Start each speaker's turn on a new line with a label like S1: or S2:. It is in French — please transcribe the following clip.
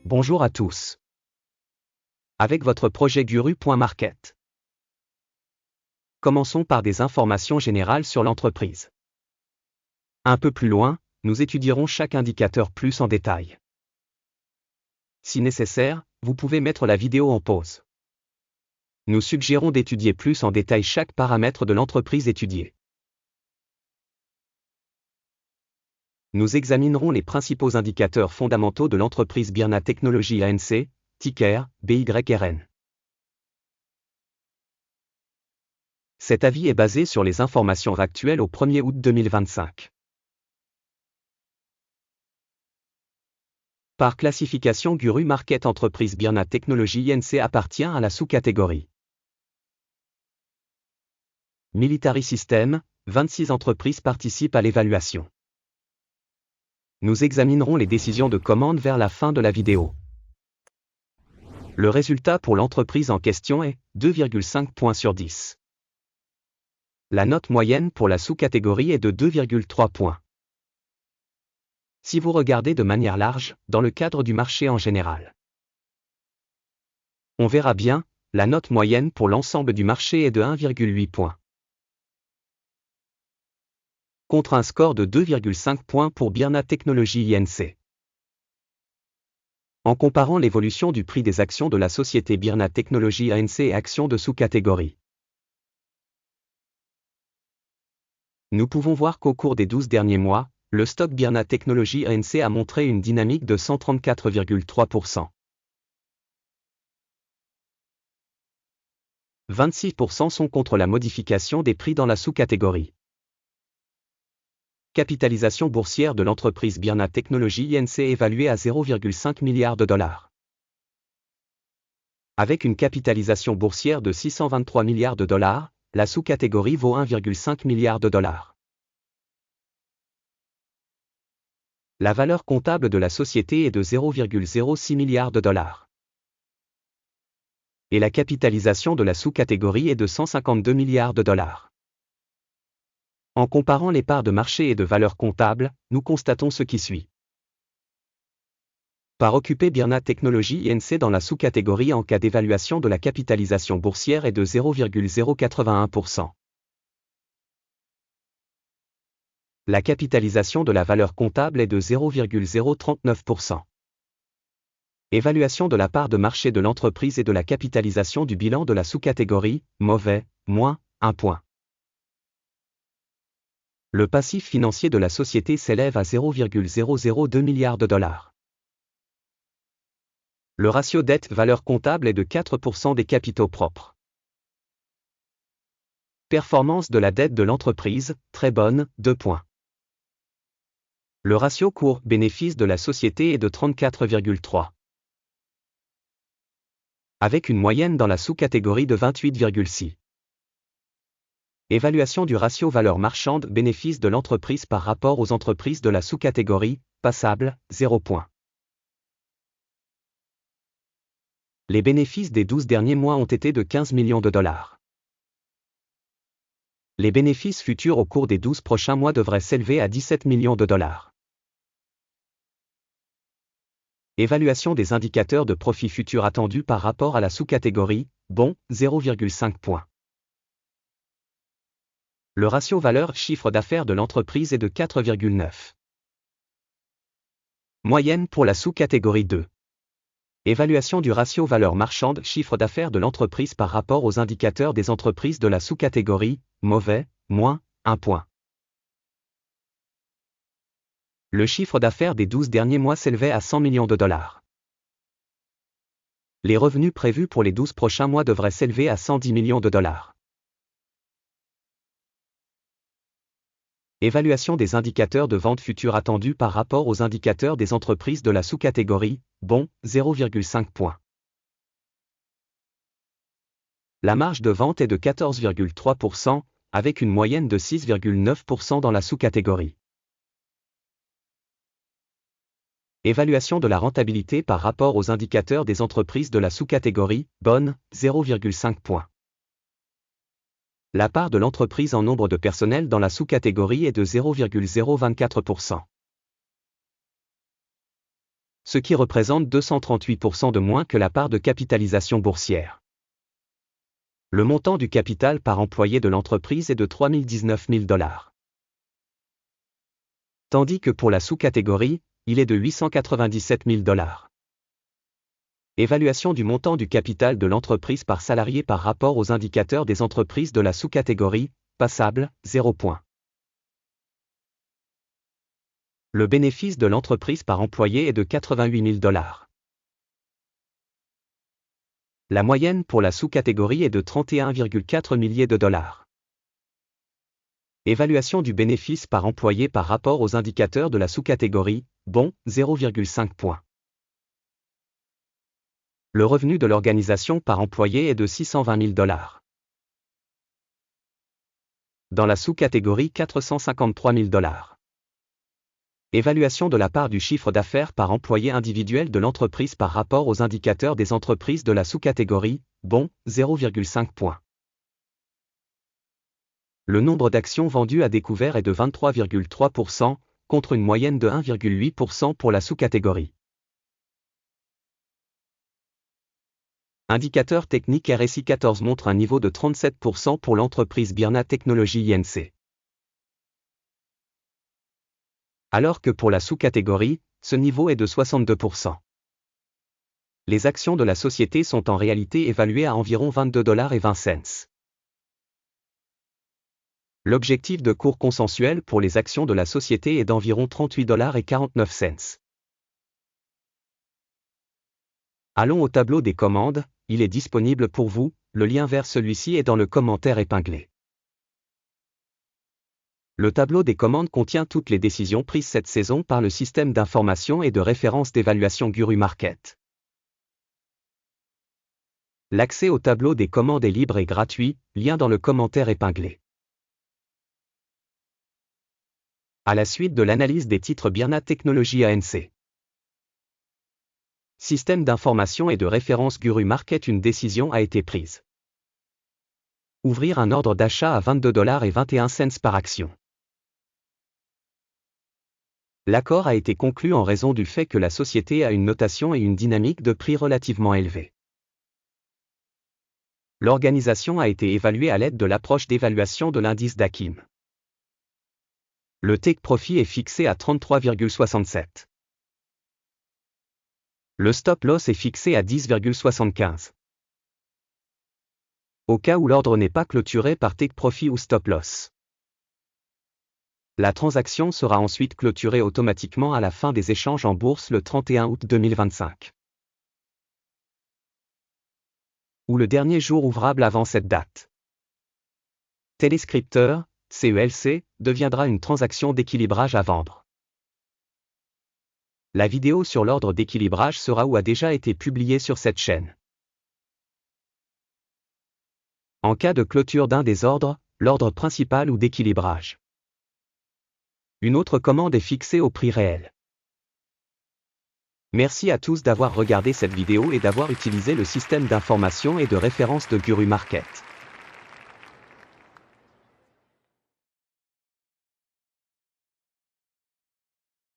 S1: Bonjour à tous. Avec votre projet Guru.market. Commençons par des informations générales sur l'entreprise. Un peu plus loin, nous étudierons chaque indicateur plus en détail. Si nécessaire, vous pouvez mettre la vidéo en pause. Nous suggérons d'étudier plus en détail chaque paramètre de l'entreprise étudiée. Nous examinerons les principaux indicateurs fondamentaux de l'entreprise Birna Technologies ANC, ticker BYRN. Cet avis est basé sur les informations actuelles au 1er août 2025. Par classification Guru Market Entreprise Birna Technologies ANC appartient à la sous-catégorie Military System, 26 entreprises participent à l'évaluation. Nous examinerons les décisions de commande vers la fin de la vidéo. Le résultat pour l'entreprise en question est 2,5 points sur 10. La note moyenne pour la sous-catégorie est de 2,3 points. Si vous regardez de manière large, dans le cadre du marché en général, on verra bien, la note moyenne pour l'ensemble du marché est de 1,8 points. Contre un score de 2,5 points pour Birna Technologies ANC. En comparant l'évolution du prix des actions de la société Birna Technologies ANC et actions de sous-catégorie, nous pouvons voir qu'au cours des 12 derniers mois, le stock Birna Technologies ANC a montré une dynamique de 134,3%. 26% sont contre la modification des prix dans la sous-catégorie. Capitalisation boursière de l'entreprise Birna Technologies ANC évaluée à 0,5 milliard de dollars. Avec une capitalisation boursière de 623 milliards de dollars, la sous-catégorie vaut 1,5 milliard de dollars. La valeur comptable de la société est de 0,06 milliard de dollars. Et la capitalisation de la sous-catégorie est de 152 milliards de dollars. En comparant les parts de marché et de valeur comptable, nous constatons ce qui suit. Par occuper Birna Technologies ANC dans la sous-catégorie en cas d'évaluation de la capitalisation boursière est de 0,081%. La capitalisation de la valeur comptable est de 0,039%. Évaluation de la part de marché de l'entreprise et de la capitalisation du bilan de la sous-catégorie, mauvais, moins 1 point. Le passif financier de la société s'élève à 0,002 milliards de dollars. Le ratio dette-valeur comptable est de 4% des capitaux propres. Performance de la dette de l'entreprise, très bonne, 2 points. Le ratio cours-bénéfice de la société est de 34,3. Avec une moyenne dans la sous-catégorie de 28,6. Évaluation du ratio valeur marchande bénéfice de l'entreprise par rapport aux entreprises de la sous-catégorie, passable, 0 points. Les bénéfices des 12 derniers mois ont été de 15 millions de dollars. Les bénéfices futurs au cours des 12 prochains mois devraient s'élever à 17 millions de dollars. Évaluation des indicateurs de profit futur attendus par rapport à la sous-catégorie, bon, 0,5 points. Le ratio valeur-chiffre d'affaires de l'entreprise est de 4,9. Moyenne pour la sous-catégorie 2. Évaluation du ratio valeur marchande-chiffre d'affaires de l'entreprise par rapport aux indicateurs des entreprises de la sous-catégorie, mauvais, moins 1 point. Le chiffre d'affaires des 12 derniers mois s'élevait à 100 millions de dollars. Les revenus prévus pour les 12 prochains mois devraient s'élever à 110 millions de dollars. Évaluation des indicateurs de vente future attendus par rapport aux indicateurs des entreprises de la sous-catégorie, bon, 0,5 points. La marge de vente est de 14,3%, avec une moyenne de 6,9% dans la sous-catégorie. Évaluation de la rentabilité par rapport aux indicateurs des entreprises de la sous-catégorie, bonne, 0,5 points. La part de l'entreprise en nombre de personnel dans la sous-catégorie est de 0,024%. ce qui représente 238% de moins que la part de capitalisation boursière. Le montant du capital par employé de l'entreprise est de 319 000 $. Tandis que pour la sous-catégorie, il est de 897 000 $. Évaluation du montant du capital de l'entreprise par salarié par rapport aux indicateurs des entreprises de la sous-catégorie, passable, 0 points. Le bénéfice de l'entreprise par employé est de 88 000 $. La moyenne pour la sous-catégorie est de 31,4 milliers de dollars. Évaluation du bénéfice par employé par rapport aux indicateurs de la sous-catégorie, bon, 0,5 points. Le revenu de l'organisation par employé est de 620 000 $. Dans la sous-catégorie 453 000 $. Évaluation de la part du chiffre d'affaires par employé individuel de l'entreprise par rapport aux indicateurs des entreprises de la sous-catégorie, bon, 0,5 points. Le nombre d'actions vendues à découvert est de 23,3%, contre une moyenne de 1,8% pour la sous-catégorie. Indicateur technique RSI 14 montre un niveau de 37% pour l'entreprise Byrna Technology Inc. Alors que pour la sous-catégorie, ce niveau est de 62%. Les actions de la société sont en réalité évaluées à environ 22,20 $. L'objectif de cours consensuel pour les actions de la société est d'environ 38,49 $. Allons au tableau des commandes, il est disponible pour vous, le lien vers celui-ci est dans le commentaire épinglé. Le tableau des commandes contient toutes les décisions prises cette saison par le système d'information et de référence d'évaluation Guru Market. L'accès au tableau des commandes est libre et gratuit, lien dans le commentaire épinglé. À la suite de l'analyse des titres Byrna Technology ANC. Système d'information et de référence Guru Market, une décision a été prise. Ouvrir un ordre d'achat à 22,21 $ par action. L'accord a été conclu en raison du fait que la société a une notation et une dynamique de prix relativement élevées. L'organisation a été évaluée à l'aide de l'approche d'évaluation de l'indice d'Akim. Le take profit est fixé à 33,67. Le stop loss est fixé à 10,75. Au cas où l'ordre n'est pas clôturé par take profit ou stop loss. La transaction sera ensuite clôturée automatiquement à la fin des échanges en bourse le 31 août 2025. Ou le dernier jour ouvrable avant cette date. Téléscripteur, CELC, deviendra une transaction d'équilibrage à vendre. La vidéo sur l'ordre d'équilibrage sera ou a déjà été publiée sur cette chaîne. En cas de clôture d'un des ordres, l'ordre principal ou d'équilibrage. Une autre commande est fixée au prix réel. Merci à tous d'avoir regardé cette vidéo et d'avoir utilisé le système d'information et de référence de Guru Market.